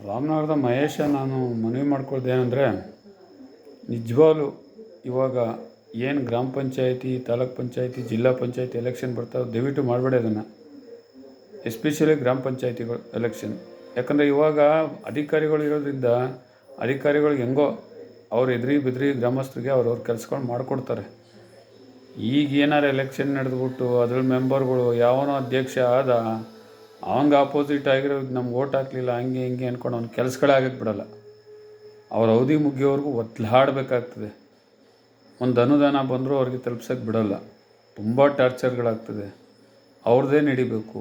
ರಾಮನಗರದ ಮಹೇಶ, ನಾನು ಮನವಿ ಮಾಡ್ಕೊಳ್ಳೋದೇನೆಂದರೆ, ನಿಜವಾಗ್ಲೂ ಇವಾಗ ಏನು ಗ್ರಾಮ ಪಂಚಾಯತಿ, ತಾಲೂಕ್ ಪಂಚಾಯತಿ, ಜಿಲ್ಲಾ ಪಂಚಾಯತಿ ಎಲೆಕ್ಷನ್ ಬರ್ತಾವೆ, ದಯವಿಟ್ಟು ಮಾಡಬೇಡಿ ಅದನ್ನು. ಎಸ್ಪೆಷಲಿ ಗ್ರಾಮ ಪಂಚಾಯತಿಗಳು ಎಲೆಕ್ಷನ್. ಯಾಕಂದರೆ ಇವಾಗ ಅಧಿಕಾರಿಗಳು ಇರೋದ್ರಿಂದ ಅಧಿಕಾರಿಗಳು ಹೆಂಗೋ ಅವ್ರು ಎದುರಿ ಬೆದ್ರಿ ಗ್ರಾಮಸ್ಥರಿಗೆ ಅವ್ರವ್ರ ಕೆಲಸಗಳು ಮಾಡಿಕೊಡ್ತಾರೆ. ಈಗ ಏನಾರು ಎಲೆಕ್ಷನ್ ನಡೆದ್ಬಿಟ್ಟು ಅದ್ರಲ್ಲಿ ಮೆಂಬರ್ಗಳು ಯಾವನೋ ಅಧ್ಯಕ್ಷ ಆದ, ಅವಂಗೆ ಆಪೋಸಿಟ್ ಆಗಿರೋ ನಮ್ಗೆ ಓಟ್ ಹಾಕಲಿಲ್ಲ ಹಂಗೆ ಹಿಂಗೆ ಅಂದ್ಕೊಂಡು ಅವ್ನ ಕೆಲಸಗಳೇ ಆಗಕ್ಕೆ ಬಿಡೋಲ್ಲ. ಅವ್ರ ಅವಧಿ ಮುಗಿಯೋವರೆಗೂ ಒತ್ತಲಾಡಬೇಕಾಗ್ತದೆ. ಒಂದು ಅನುದಾನ ಬಂದರೂ ಅವ್ರಿಗೆ ತಲುಪ್ಸೋಕ್ಕೆ ಬಿಡೋಲ್ಲ. ತುಂಬ ಟಾರ್ಚರ್ಗಳಾಗ್ತದೆ. ಅವ್ರದ್ದೇ ನಡಿಬೇಕು.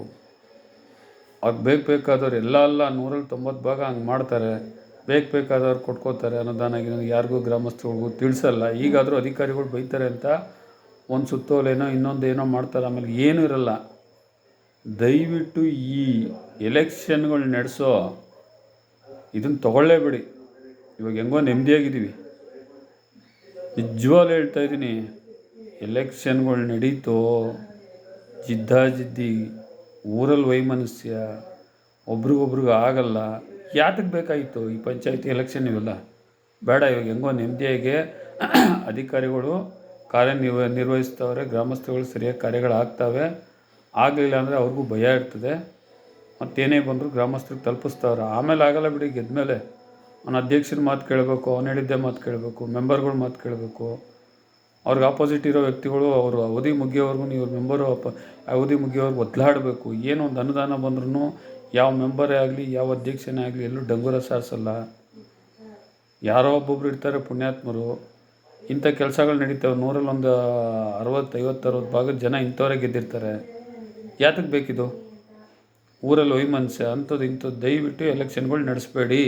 ಅವ್ರಿಗೆ ಬೇಕಾದವ್ರು ಎಲ್ಲ 190 ಭಾಗ ಹಂಗೆ ಮಾಡ್ತಾರೆ. ಬೇಕಾದವ್ರು ಕೊಟ್ಕೋತಾರೆ ಅನುದಾನ. ಯಾರಿಗೂ ಗ್ರಾಮಸ್ಥರಿಗೂ ತಿಳಿಸಲ್ಲ. ಈಗಾದರೂ ಅಧಿಕಾರಿಗಳು ಬೈತಾರೆ ಅಂತ ಒಂದು ಸುತ್ತೋಲೇನೋ ಇನ್ನೊಂದೇನೋ ಮಾಡ್ತಾರೆ, ಆಮೇಲೆ ಏನೂ ಇರಲ್ಲ. ದಯವಿಟ್ಟು ಈ ಎಲೆಕ್ಷನ್ಗಳು ನಡೆಸೋ ಇದನ್ನು ತೊಗೊಳ್ಳೇಬೇಡಿ. ಇವಾಗ ಹೆಂಗೋ ನೆಮ್ಮದಿಯಾಗಿದ್ದೀವಿ. ನಿಜವಾಗ್ಲೂ ಹೇಳ್ತಾಯಿದ್ದೀನಿ, ಎಲೆಕ್ಷನ್ಗಳು ನಡೀತೋ ಜಿದ್ದಾಜಿದ್ದಿ, ಊರಲ್ಲಿ ವೈಮನಸ್ಯ, ಒಬ್ರಿಗೊಬ್ರಿಗೆ ಆಗಲ್ಲ. ಯಾತಕ್ಕೆ ಬೇಕಾಗಿತ್ತು ಈ ಪಂಚಾಯತಿ ಎಲೆಕ್ಷನ್? ಇವೆಲ್ಲ ಬೇಡ. ಇವಾಗ ಹೆಂಗೋ ನೆಮ್ಮದಿಯಾಗಿ ಅಧಿಕಾರಿಗಳು ನಿರ್ವಹಿಸ್ತವ್ರೆ, ಗ್ರಾಮಸ್ಥರುಗಳು ಸರಿಯಾಗಿ ಕಾರ್ಯಗಳಾಗ್ತವೆ. ಆಗಲಿಲ್ಲ ಅಂದರೆ ಅವ್ರಿಗೂ ಭಯ ಇರ್ತದೆ. ಮತ್ತೇನೇ ಬಂದರೂ ಗ್ರಾಮಸ್ಥರಿಗೆ ತಲುಪಿಸ್ತವ್ರೆ. ಆಮೇಲೆ ಆಗಲ್ಲ ಬಿಡಿ. ಗೆದ್ಮೇಲೆ ಅವನ ಅಧ್ಯಕ್ಷನ ಮಾತು ಕೇಳಬೇಕು, ಅವನು ಹೇಳಿದ್ದೇ ಮಾತು ಕೇಳಬೇಕು, ಮೆಂಬರ್ಗಳ ಮಾತು ಕೇಳಬೇಕು. ಅವ್ರಿಗೆ ಆಪೋಸಿಟ್ ಇರೋ ವ್ಯಕ್ತಿಗಳು ಅವರು ಅವಧಿ ಮುಗಿಯೋವರೆಗೂ ಇವ್ರ ಮೆಂಬರು ಅವಧಿ ಮುಗಿಯೋವರೆಗೂ ಒತ್ತಲಾಡಬೇಕು. ಏನೋ ಒಂದು ಅನುದಾನ ಬಂದ್ರೂ ಯಾವ ಮೆಂಬರೇ ಆಗಲಿ, ಯಾವ ಅಧ್ಯಕ್ಷನೇ ಆಗಲಿ ಎಲ್ಲೂ ಡಂಗೂರ ಸಾರಿಸಲ್ಲ. ಯಾರೋ ಒಬ್ಬೊಬ್ರು ಇರ್ತಾರೆ ಪುಣ್ಯಾತ್ಮರು. ಇಂಥ ಕೆಲಸಗಳು ನಡೀತವೆ. 100ರಲ್ಲಿ ಒಂದು 60-50-60 ಭಾಗದ ಜನ ಇಂಥವರೇ ಗೆದ್ದಿರ್ತಾರೆ. ಯಾತಕ್ಕೆ ಬೇಕಿದು? ಊರಲ್ಲಿ ವೈಮನಸ್ಯ ಅಂಥದ್ದು ಇಂಥದ್ದು. ದಯವಿಟ್ಟು ಎಲೆಕ್ಷನ್ಗಳು ನಡೆಸಬೇಡಿ.